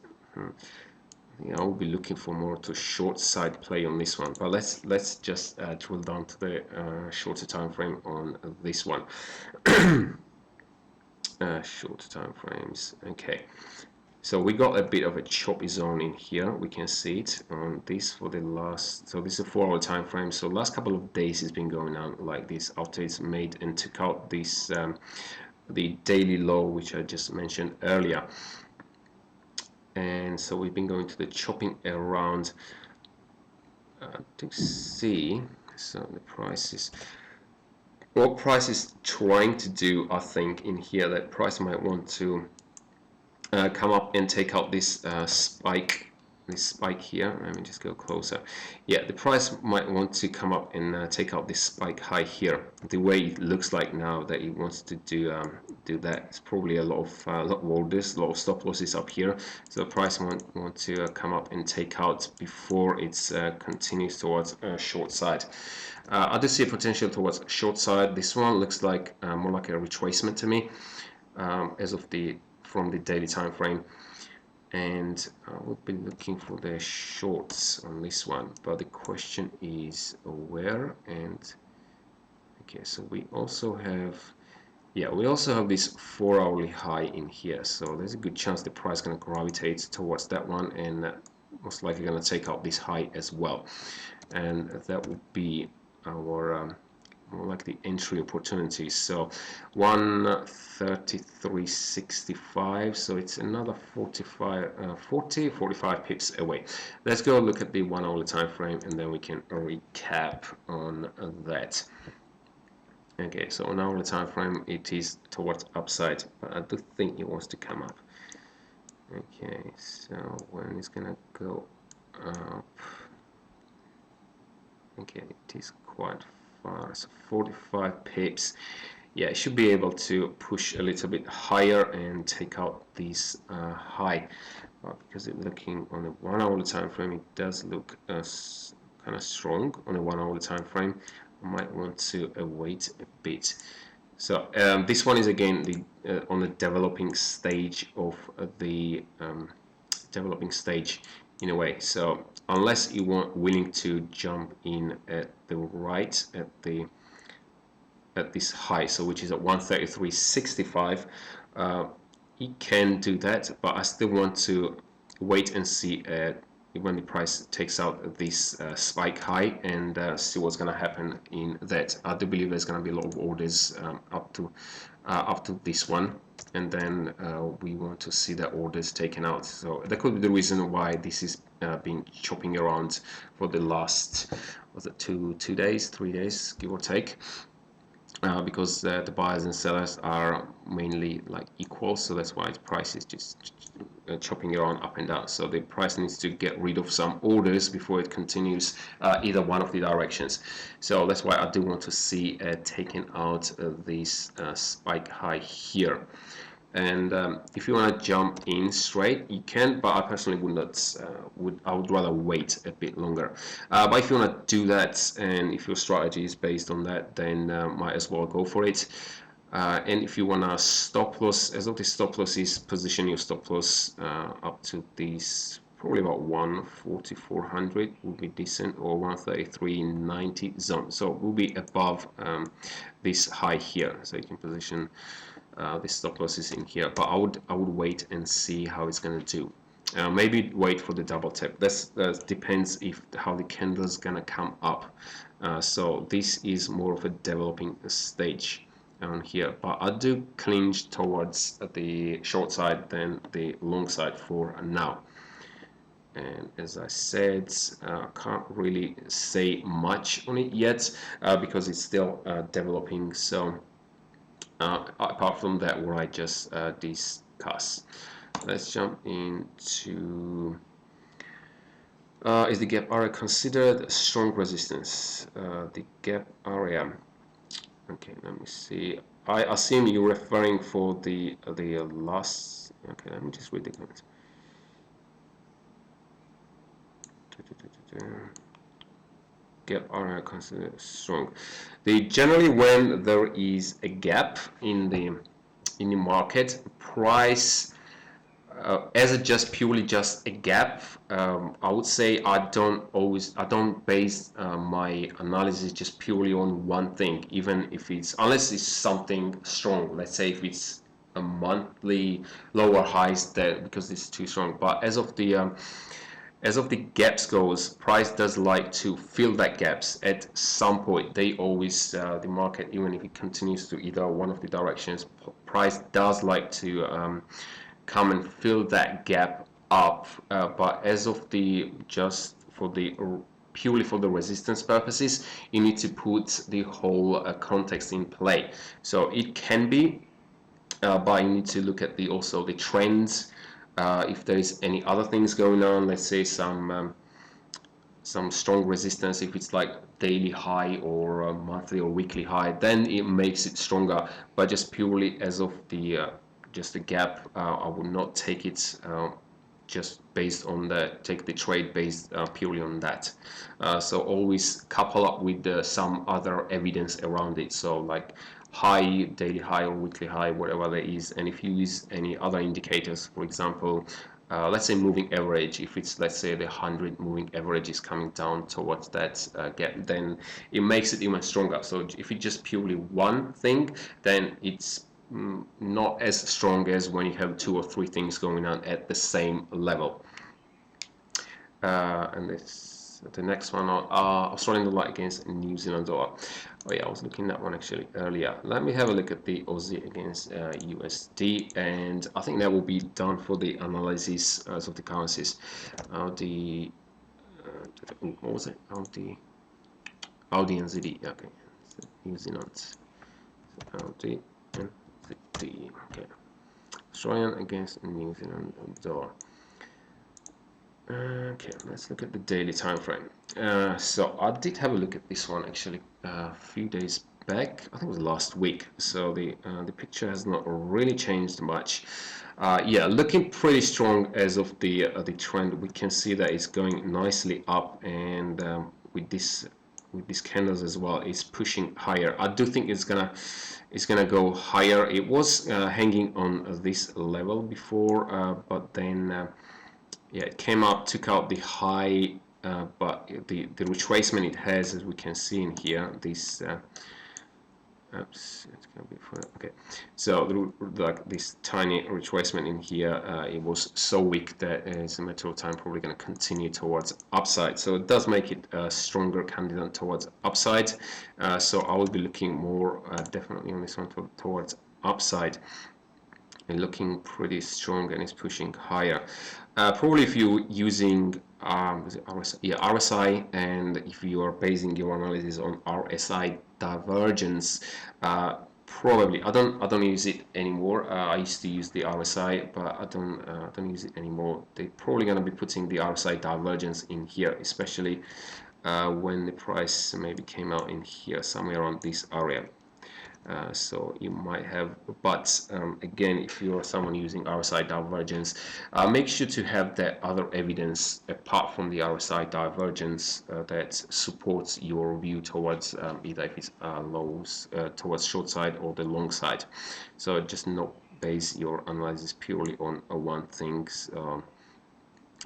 I will be looking for more to short side play on this one, but let's just drill down to the shorter time frame on this one. short time frames. Okay, so we got a bit of a choppy zone in here. We can see it on this for the last, so this is a 4-hour time frame. So last couple of days it's been going on like this after it's made and took out this the daily low which I just mentioned earlier. And so we've been going to the chopping around to see, so the prices, what price is trying to do, I think in here that price might want to come up and take out this spike here. Let me just go closer. Yeah, the price might want to come up and take out this spike high here. The way it looks like now that it wants to do that, it's probably a lot of orders, a lot of stop losses up here. So the price might want to come up and take out before it continues towards short side. I do see a potential towards short side. This one looks like more like a retracement to me as of from the daily time frame. And I would be looking for the shorts on this one, but the question is where. And okay, so we also have, yeah, we also have this 4-hourly high in here, so there's a good chance the price is going to gravitate towards that one, and most likely going to take out this high as well, and that would be our more like the entry opportunities. So 133.65, so it's another 45 pips away. Let's go look at the 1-hour time frame and then we can recap on that. Okay, so on our time frame it is towards upside, but I do think it wants to come up. Okay, so when it's gonna go up, okay, it is quite far, so 45 pips. Yeah, it should be able to push a little bit higher and take out this high, because it's looking on a 1-hour time frame, it does look kind of strong on a 1-hour time frame. I might want to wait a bit. So this one is again on the developing stage of the developing stage in a way. So unless you want willing to jump in at the right at this high, so which is at 133.65, you can do that, but I still want to wait and see when the price takes out this spike high and see what's going to happen in that. I do believe there's going to be a lot of orders up to this one, and then we want to see the orders taken out. So that could be the reason why this is been chopping around for the last, was it 3 days, give or take. Because the buyers and sellers are mainly like equal, so that's why the price is just chopping around up and down. So the price needs to get rid of some orders before it continues either one of the directions. So that's why I do want to see taking out this spike high here. And if you want to jump in straight, you can, but I personally would not. I would rather wait a bit longer. But if you want to do that, and if your strategy is based on that, then might as well go for it. And if you want to stop loss, as of the stop loss is, position your stop loss up to these, probably about 14400 would be decent, or 133.90 zone. So it will be above this high here, so you can position the stop losses in here. But I would wait and see how it's going to do. Maybe wait for the double tap. That depends if how the candle is going to come up. So this is more of a developing stage on here, but I do clinch towards the short side than the long side for now. And as I said, I can't really say much on it yet because it's still developing. So apart from that, what I just discussed, let's jump into is the gap area considered a strong resistance? The gap area. Okay, let me see. I assume you're referring for the last. Okay, let me just read the comments. Gap area considered strong. Generally, when there is a gap in the market, price as it just purely just a gap, I would say I don't base my analysis just purely on one thing, even if it's, unless it's something strong. Let's say if it's a monthly lower highs there because it's too strong. But as of the gaps goes, price does like to fill that gaps at some point. They always the market, even if it continues to either one of the directions, price does like to come and fill that gap up. But as of the just for the purely for the resistance purposes, you need to put the whole context in play. So it can be, but you need to look at the also the trends. If there is any other things going on, let's say some strong resistance, if it's like daily high or monthly or weekly high, then it makes it stronger. But just purely as of the just the gap, I would not take it just based on take the trade based purely on that. So always couple up with some other evidence around it. So like high, daily high or weekly high, whatever there is. And if you use any other indicators, for example, let's say moving average, if it's, let's say, the 100 moving average is coming down towards that gap, then it makes it even stronger. So if it's just purely one thing, then it's not as strong as when you have 2 or 3 things going on at the same level. And this, the next one, Australian dollar against New Zealand dollar. Oh yeah, I was looking at that one actually earlier. Let me have a look at the Aussie against USD, and I think that will be done for the analysis of the currencies. What was it? AUDNZD. Okay, so New Zealand. So AUDNZD. Okay, Australian against New Zealand dollar. Okay, let's look at the daily time frame. So I did have a look at this one actually a few days back. I think it was last week. So the picture has not really changed much. Yeah, looking pretty strong as of the trend. We can see that it's going nicely up, and with these candles as well, it's pushing higher. I do think it's gonna go higher. It was hanging on this level before, but then. Yeah, it came up, took out the high, but the retracement it has, as we can see in here, this oops, it's gonna be for okay. So like this tiny retracement in here, it was so weak that as a matter of time probably going to continue towards upside. So it does make it a stronger candidate towards upside. So I will be looking more definitely on this one towards upside. And looking pretty strong, and it's pushing higher. Probably if you're using RSI, and if you are basing your analysis on RSI divergence, probably I don't use it anymore. I used to use the RSI, but I don't use it anymore. They're probably going to be putting the RSI divergence in here, especially when the price maybe came out in here somewhere around this area. So you might have, but again, if you're someone using RSI divergence, make sure to have that other evidence apart from the RSI divergence that supports your view towards either if it's lows towards short side or the long side. So just not base your analysis purely on one thing.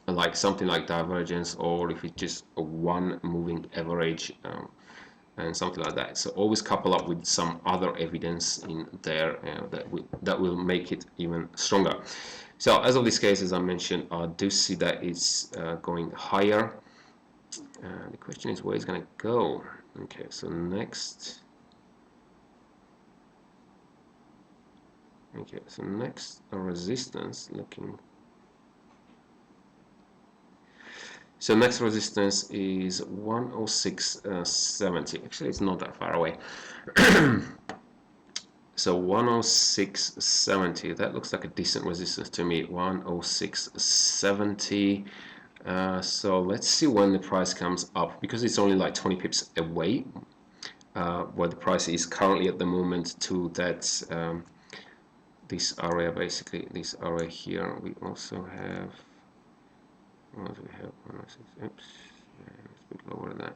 Like something like divergence, or if it's just a one moving average and something like that. So always couple up with some other evidence in there that will make it even stronger. So as of this case, as I mentioned, I do see that it's going higher. The question is where it's going to go. Okay, so next. Okay, so next resistance looking. So next resistance is 106.70. Actually, it's not that far away. So 106.70. That looks like a decent resistance to me. 106.70. So let's see when the price comes up, because it's only like 20 pips away. Where the price is currently at the moment to that this area, basically this area here. We also have. What do we have? 106. Oops, it's a bit lower than that.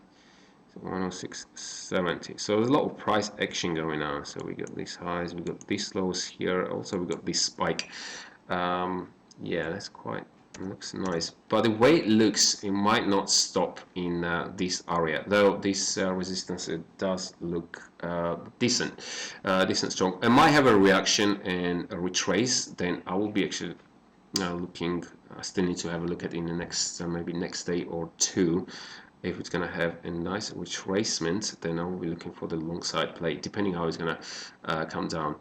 So 106.70. So there's a lot of price action going on. So we got these highs, we got these lows here. Also, we got this spike. Yeah, that's quite Looks nice, but the way it looks, it might not stop in this area. Though this resistance, it does look decent strong. It might have a reaction and a retrace. Then I will be actually looking. I still need to have a look at in the next maybe next day or two. If it's gonna have a nice retracement, then I will be looking for the long side play, depending how it's gonna come down.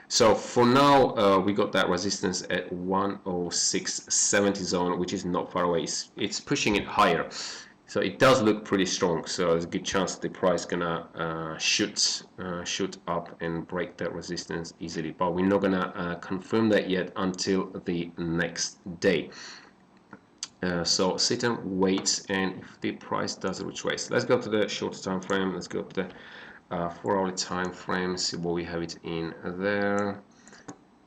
So for now, we got that resistance at 106.70 zone, which is not far away. It's pushing it higher, so it does look pretty strong. So there's a good chance the price gonna shoot up and break that resistance easily. But we're not gonna confirm that yet until the next day. So sit and wait, and if the price does retrace, let's go to the shorter time frame. Let's go to the 4-hourly time frame, see what we have it in there.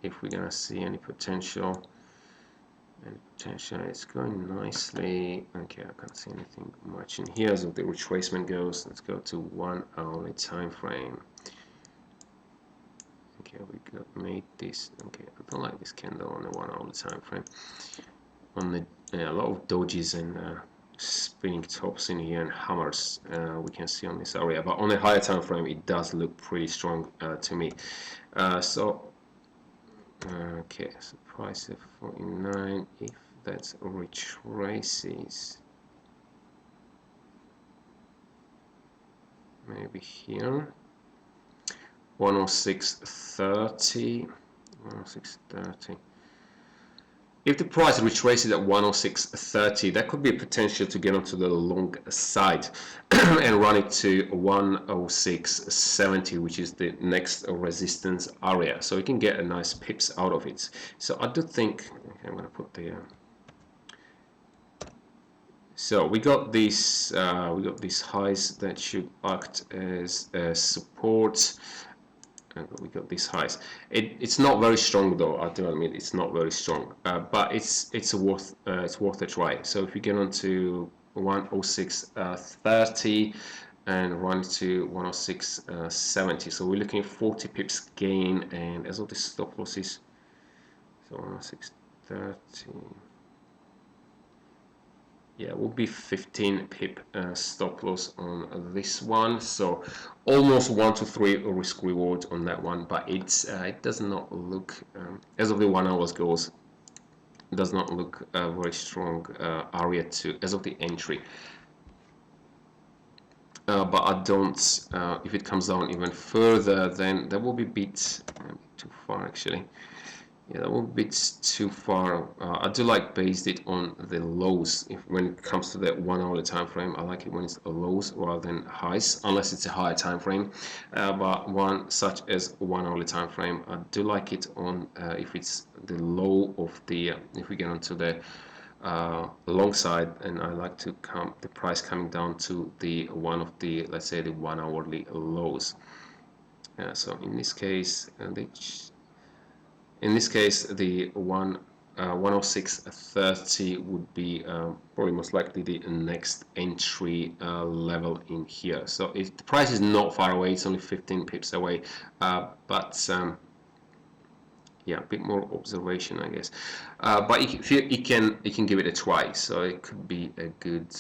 If we're gonna see any potential, it's going nicely. Okay, I can't see anything much in here as the retracement goes. Let's go to 1-hourly time frame. Okay, we made this. Okay, I don't like this candle on the 1-hourly time frame. On the a lot of dojis and spinning tops in here and hammers we can see on this area, but on a higher time frame it does look pretty strong to me. Okay, so price of 49, if that retraces maybe here 106.30. If the price retraces at 106.30, that could be a potential to get onto the long side and run it to 106.70, which is the next resistance area. So you can get a nice pips out of it. So I do think, okay, I'm going to put the so we got these highs that should act as support. And we got these highs. It's not very strong though. I do admit it's not very strong, but it's worth a try. So if we get onto 106.30 and run to 106.70, so we're looking at 40 pips gain, and as of the stop losses, so 106.30. Yeah, it will be 15 pip stop loss on this one, so almost 1 to 3 risk reward on that one, but it does not look as of the 1 hour goes, it does not look a very strong area to as of the entry. But I don't, if it comes down even further, then that will be a bit too far actually. Yeah, that will be too far. I do like based it on the lows. When it comes to that 1 hour time frame, I like it when it's lows rather than highs, unless it's a higher time frame. But one such as 1 hour time frame, I do like it on if it's the low of the if we get onto the long side, and I like to come the price coming down to the one of the, let's say, the 1 hourly lows. So in this case, the 106.30 would be probably most likely the next entry level in here. So if the price is not far away, it's only 15 pips away, but yeah, a bit more observation, I guess. But it can give it a try. So it could be a good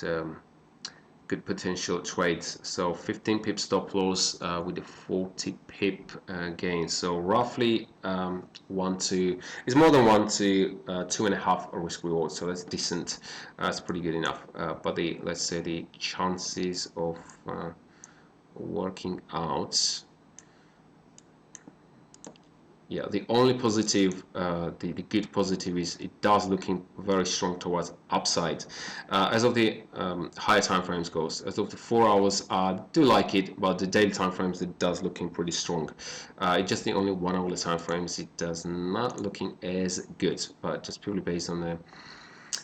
potential trades. So 15 pip stop loss with a 40 pip gain. So roughly it's more than 1 to 2.5 risk reward. So that's decent. That's pretty good enough. But let's say the chances of working out. Yeah, the only positive, the good positive is it does looking very strong towards upside. As of the higher time frames goes, as of the 4 hours, I do like it, but the daily time frames it does looking pretty strong. It's just the only 1 hour time frames it does not looking as good, but just purely based on the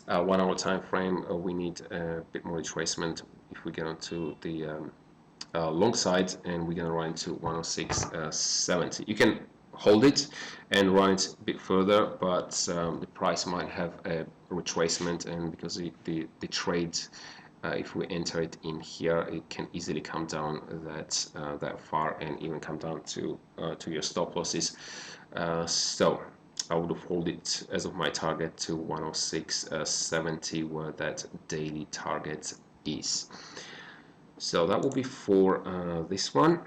1 hour time frame, we need a bit more retracement if we get onto the long side, and we're gonna run to 106.70. You can hold it and run it a bit further, but the price might have a retracement, and because the trade, if we enter it in here, it can easily come down that far and even come down to your stop losses. So I would have held it as of my target to 106.70, where that daily target is. So that will be for this one.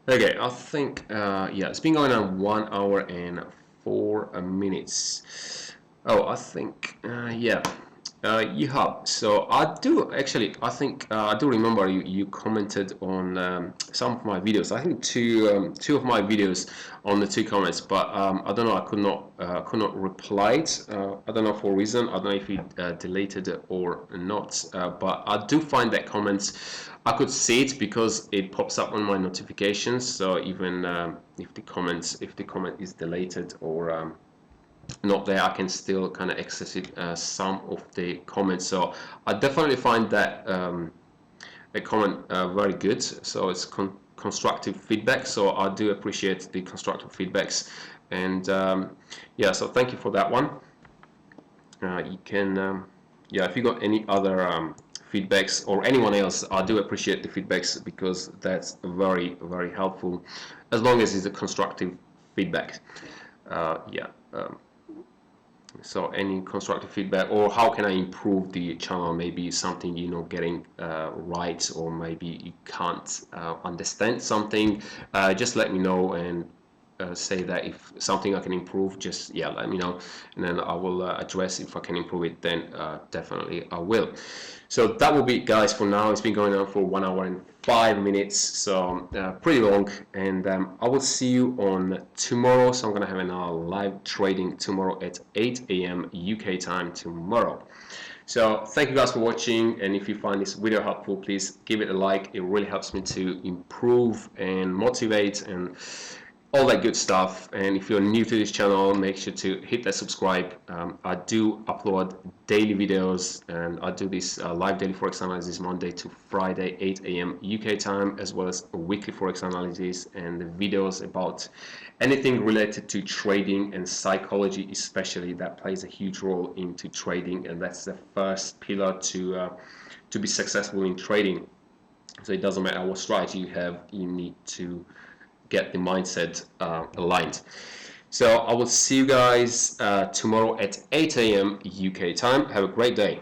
Okay, I think yeah, it's been going on 1 hour and 4 minutes. Oh, I think yeah, you have. So I do actually. I think I do remember you commented on some of my videos. I think two of my videos on the 2 comments, but I don't know. I could not reply it. I don't know for a reason. I don't know if you deleted it or not. But I do find that comments. I could see it because it pops up on my notifications. So even if the comment is deleted or not there, I can still kind of access it, some of the comments. So I definitely find that a comment very good. So it's constructive feedback. So I do appreciate the constructive feedbacks, and yeah. So thank you for that one. You can yeah, if you got any other feedbacks, or anyone else, I do appreciate the feedbacks, because that's very, very helpful, as long as it's a constructive feedback. Yeah. So any constructive feedback, or how can I improve the channel, maybe something you're not getting right, or maybe you can't understand something, just let me know, and say that if something I can improve, just yeah, let me know, and then I will address. If I can improve it, then definitely I will. So that will be it, guys, for now. It's been going on for 1 hour and 5 minutes, so pretty long, and I will see you on tomorrow. So I'm gonna have another live trading tomorrow at 8 a.m. UK time tomorrow. So thank you guys for watching, and if you find this video helpful, please give it a like. It really helps me to improve and motivate and all that good stuff. And if you're new to this channel, make sure to hit that subscribe. I do upload daily videos, and I do this live daily forex analysis Monday to Friday, 8 a.m. UK time, as well as a weekly forex analysis and the videos about anything related to trading and psychology, especially. That plays a huge role into trading, and that's the first pillar to be successful in trading. So it doesn't matter what strategy you have, you need to get the mindset aligned. So I will see you guys tomorrow at 8 a.m. UK time. Have a great day.